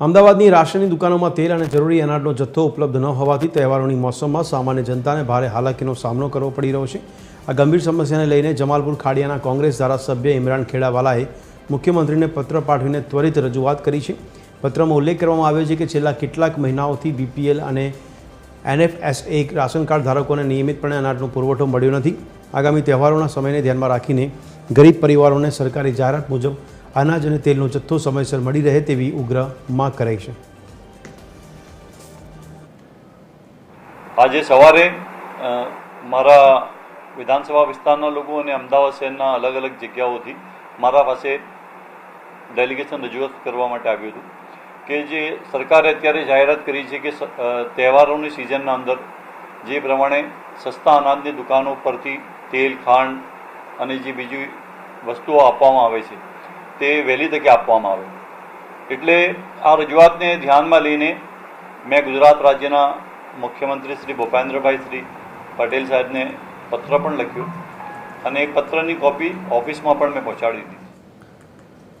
અમદાવાદની રાશનની દુકાનોમાં તેલ અને જરૂરી અનાજનો જથ્થો ઉપલબ્ધ ન હોવાથી તહેવારોની મોસમમાં સામાન્ય જનતાને ભારે હાલાકીનો સામનો કરવો પડી રહ્યો છે। આ ગંભીર સમસ્યાને લઈને જમાલપુર ખાડિયાના કોંગ્રેસ ધારાસભ્ય ઇમરાન ખેડાવાલાએ મુખ્યમંત્રીને પત્ર પાઠવીને ત્વરિત રજૂઆત કરી છે। પત્રમાં ઉલ્લેખ કરવામાં આવ્યો છે કે છેલ્લા કેટલાક મહિનાઓથી બીપીએલ અને એનએફએસએ રાશન કાર્ડ ધારકોને નિયમિતપણે અનાજનો પુરવઠો મળ્યો નથી। આગામી તહેવારોના સમયને ધ્યાનમાં રાખીને ગરીબ પરિવારોને સરકારી જાહેરાત મુજબ અનાજ અને તેલનો જથ્થો સમયસર મળી રહે તેવી ઉગ્ર માંગ કરાઈ છે। આજે સવારે મારા વિધાનસભા વિસ્તારના લોકો અને અમદાવાદ શહેરના અલગ અલગ જગ્યાઓથી મારા પાસે ડેલિગેશન રજૂઆત કરવા માટે આવ્યું હતું કે જે સરકારે અત્યારે જાહેરાત કરી છે કે તહેવારોની સિઝનના અંદર જે પ્રમાણે સસ્તા અનાજની દુકાનો પરથી તેલ, ખાંડ અને જે બીજી વસ્તુઓ આપવામાં આવે છે તે વહેલી તકે આપવામાં આવે। એટલે આ રજૂઆતને ધ્યાનમાં લઈને મેં ગુજરાત રાજ્યના મુખ્યમંત્રી શ્રી ભૂપેન્દ્રભાઈ શ્રી પટેલ સાહેબને પત્ર પણ લખ્યો અને એ પત્રની કોપી ઓફિસમાં પણ મેં પહોંચાડી દીધી।